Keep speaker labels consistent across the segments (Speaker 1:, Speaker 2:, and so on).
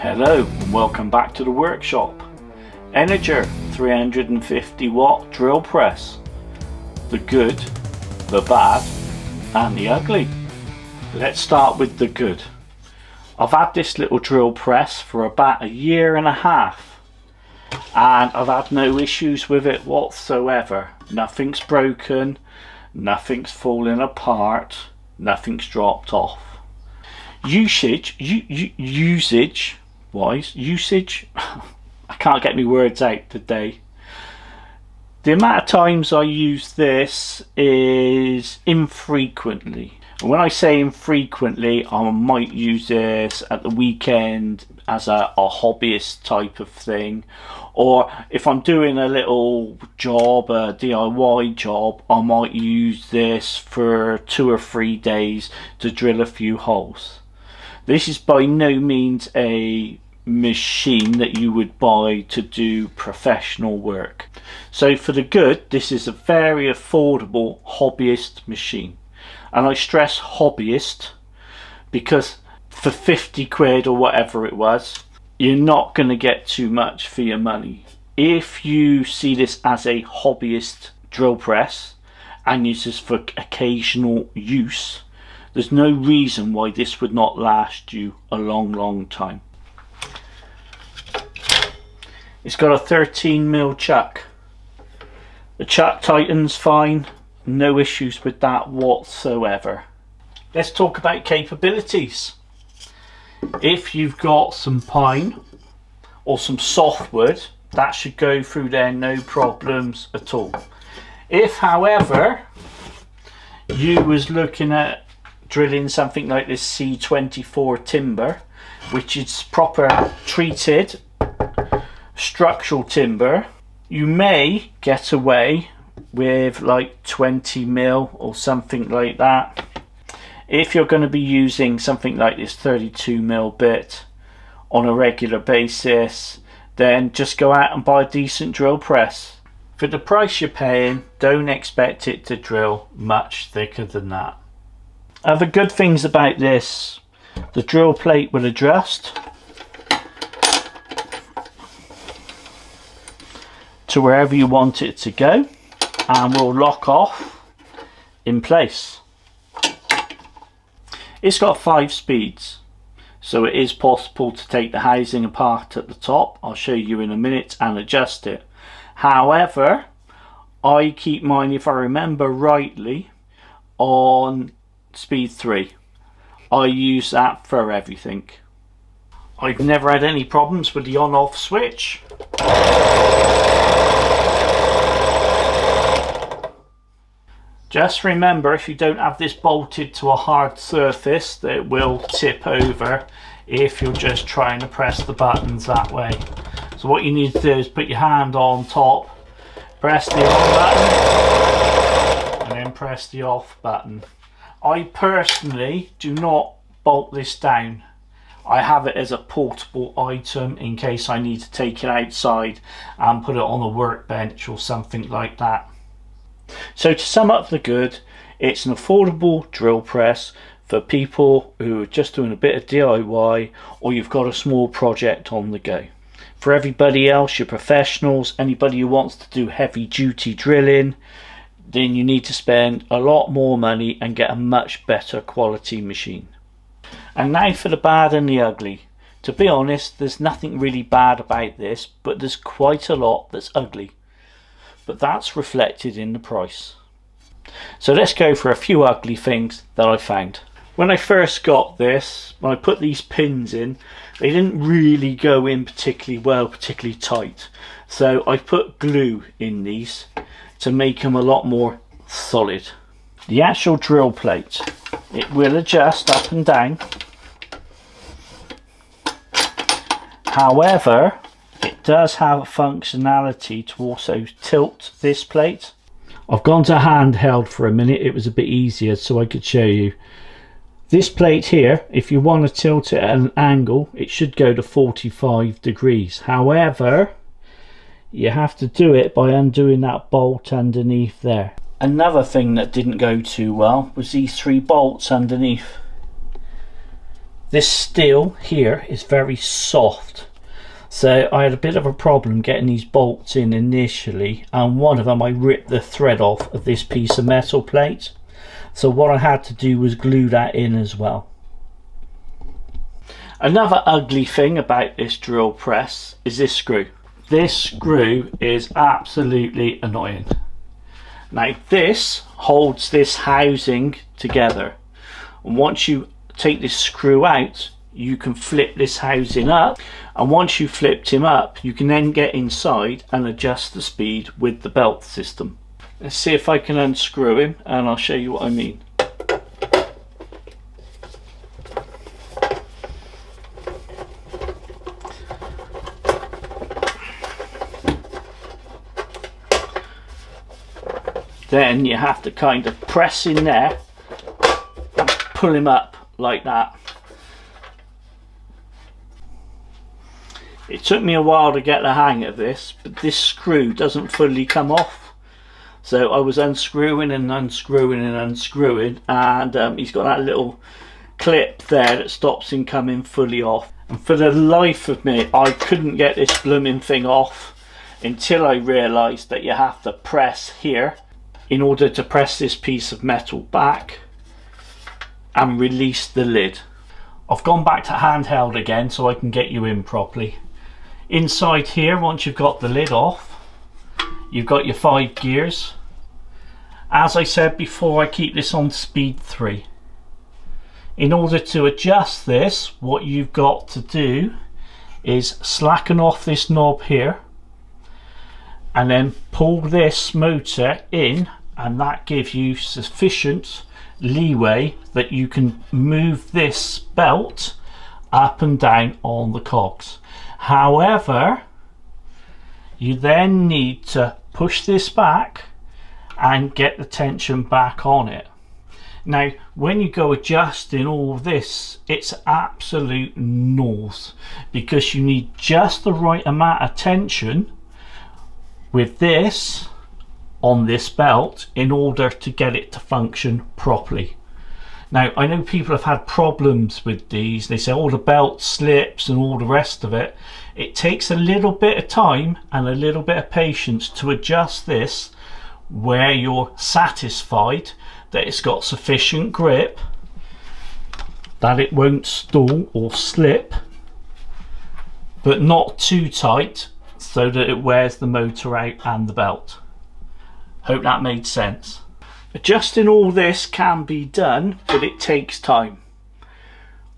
Speaker 1: Hello and welcome back to the workshop. Energer 350 watt drill press. The good, the bad and the ugly. Let's start with the good. I've had this little drill press for about a year and a half and I've had no issues with it whatsoever. Nothing's broken, nothing's falling apart, nothing's dropped off. Usage I can't get my words out today. The amount of times I use this is infrequently. When I say infrequently, I might use this at the weekend as a hobbyist type of thing, or if I'm doing a little job, a DIY job, I might use this for 2 or 3 days to drill a few holes. This is by no means a machine that you would buy to do professional work. So for the good, this is a very affordable hobbyist machine. And I stress hobbyist because for 50 quid or whatever it was, you're not going to get too much for your money. If you see this as a hobbyist drill press and use this for occasional use, there's no reason why this would not last you a long time. It's got a 13mm chuck. The chuck tightens fine, no issues with that whatsoever. Let's talk about capabilities. If you've got some pine or some softwood, that should go through there no problems at all. If however you was looking at drilling something like this C24 timber, which is proper treated structural timber, you may get away with like 20mm or something like that. If you're going to be using something like this 32mm bit on a regular basis, then just go out and buy a decent drill press. For the price you're paying, don't expect it to drill much thicker than that. Other good things about this: the drill plate will adjust to wherever you want it to go and will lock off in place. It's got 5 speeds, so it is possible to take the housing apart at the top. I'll show you in a minute and adjust it. However, I keep mine, if I remember rightly, on speed 3. I use that for everything. I've never had any problems with the on-off switch. Just remember, if you don't have this bolted to a hard surface, that it will tip over if you're just trying to press the buttons that way. So what you need to do is put your hand on top, press the on button, and then press the off button. I personally do not bolt this down. I have it as a portable item in case I need to take it outside and put it on a workbench or something like that. So to sum up the good, it's an affordable drill press for people who are just doing a bit of DIY or you've got a small project on the go. For everybody else, your professionals, anybody who wants to do heavy duty drilling, then you need to spend a lot more money and get a much better quality machine. And now for the bad and the ugly. To be honest, there's nothing really bad about this, but there's quite a lot that's ugly. But that's reflected in the price. So let's go for a few ugly things that I found. When I first got this, when I put these pins in, they didn't really go in particularly well, particularly tight. So I put glue in these to make them a lot more solid. The actual drill plate, it will adjust up and down. However, it does have a functionality to also tilt this plate. I've gone to handheld for a minute, it was a bit easier so I could show you. This plate here, if you want to tilt it at an angle, it should go to 45 degrees. However, you have to do it by undoing that bolt underneath there. Another thing that didn't go too well was these 3 bolts underneath. This steel here is very soft, so I had a bit of a problem getting these bolts in initially, and one of them I ripped the thread off of this piece of metal plate, so what I had to do was glue that in as well. Another ugly thing about this drill press is this screw. This screw is absolutely annoying. Now this holds this housing together, and once you take this screw out you can flip this housing up, and once you flipped him up you can then get inside and adjust the speed with the belt system. Let's see if I can unscrew him and I'll show you what I mean. Then you have to kind of press in there and pull him up like that. It took me a while to get the hang of this, but this screw doesn't fully come off. So I was unscrewing and unscrewing and unscrewing, and he's got that little clip there that stops him coming fully off. And for the life of me, I couldn't get this blooming thing off until I realised that you have to press here in order to press this piece of metal back and release the lid. I've gone back to handheld again so I can get you in properly. Inside here, once you've got the lid off, you've got your 5 gears. As I said before, I keep this on speed 3. In order to adjust this, what you've got to do is slacken off this knob here and then pull this motor in, and that gives you sufficient leeway that you can move this belt up and down on the cogs. However, you then need to push this back and get the tension back on it. Now when you go adjusting all this, it's absolute north, because you need just the right amount of tension with this on this belt in order to get it to function properly. Now I know people have had problems with these. They say all the belt slips and all the rest of it. It takes a little bit of time and a little bit of patience to adjust this where you're satisfied that it's got sufficient grip, that it won't stall or slip, but not too tight so that it wears the motor out and the belt. Hope that made sense. Adjusting all this can be done, but it takes time.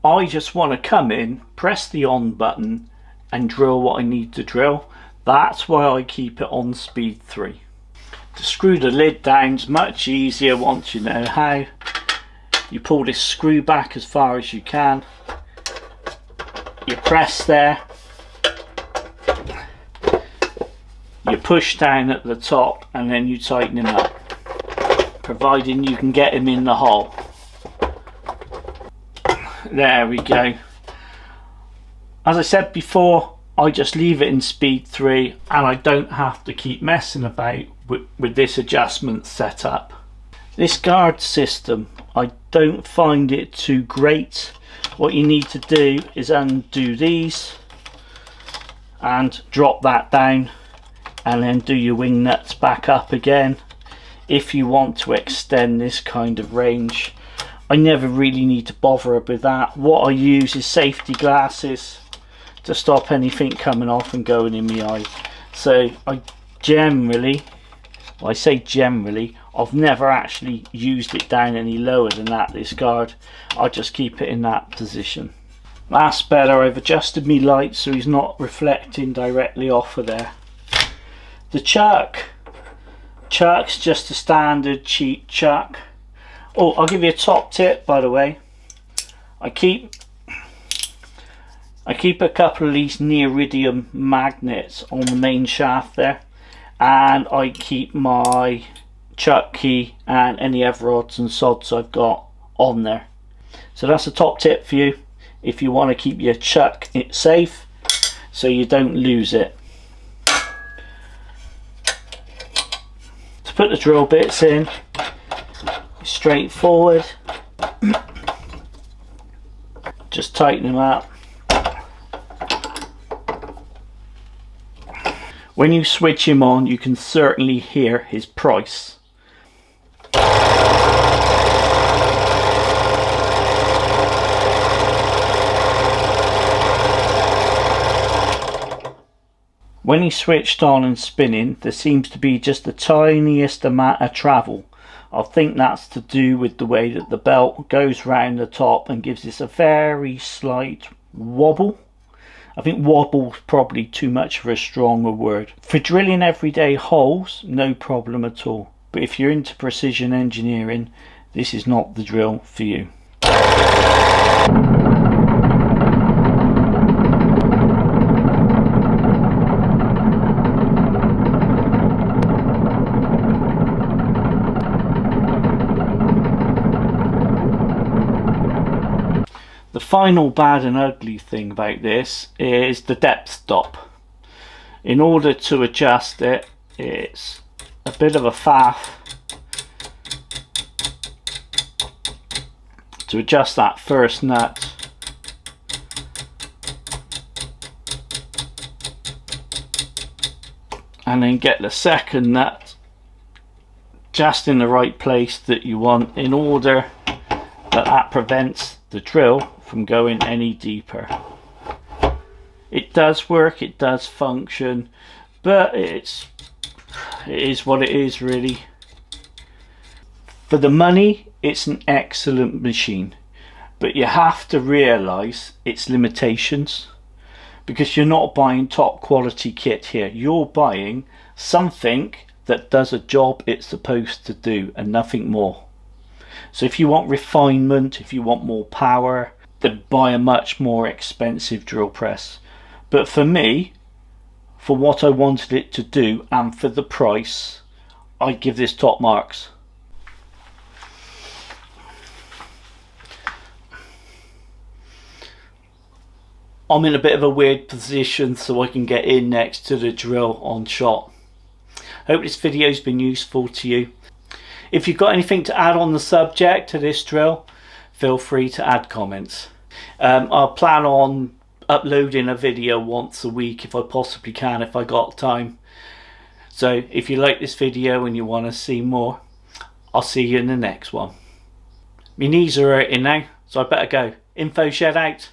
Speaker 1: I just want to come in, press the on button and drill what I need to drill. That's why I keep it on speed 3. To screw the lid down is much easier once you know how. You pull this screw back as far as you can, you press there, you push down at the top, and then you tighten him up, providing you can get him in the hole. There we go. As I said before, I just leave it in speed 3 and I don't have to keep messing about with this adjustment set up. This guard system, I don't find it too great. What you need to do is undo these and drop that down, and then do your wing nuts back up again if you want to extend this kind of range. I never really need to bother with that. What I use is safety glasses to stop anything coming off and going in my eye. So I generally, well, I say generally, I've never actually used it down any lower than that, this guard. I just keep it in that position. That's better. I've adjusted my light so he's not reflecting directly off of there. The chuck's just a standard cheap chuck. Oh, I'll give you a top tip, by the way. I keep a couple of these neodymium magnets on the main shaft there, and I keep my chuck key and any other odds and sods I've got on there. So that's a top tip for you if you want to keep your chuck safe so you don't lose it. To put the drill bits in, straightforward. Just tighten them up. When you switch him on, you can certainly hear his price. When he's switched on and spinning, there seems to be just the tiniest amount of travel. I think that's to do with the way that the belt goes round the top and gives this a very slight wobble. I think wobble's probably too much of a stronger word. For drilling everyday holes, no problem at all. But if you're into precision engineering, this is not the drill for you. The final bad and ugly thing about this is the depth stop. In order to adjust it, it's a bit of a faff to adjust that first nut. And then get the second nut just in the right place that you want, in order that prevents the drill from going any deeper. It does work, it does function, but it is what it is really. For the money, it's an excellent machine, but you have to realise its limitations, because you're not buying top quality kit here. You're buying something that does a job it's supposed to do and nothing more. So if you want refinement, if you want more power, then buy a much more expensive drill press. But for me, for what I wanted it to do and for the price, I'd give this top marks. I'm in a bit of a weird position so I can get in next to the drill on shot. Hope this video's been useful to you. If you've got anything to add on the subject to this drill, feel free to add comments. I'll plan on uploading a video once a week if I possibly can, if I got time. So if you like this video and you want to see more, I'll see you in the next one. My knees are hurting now, so I better go. InfoZhed out.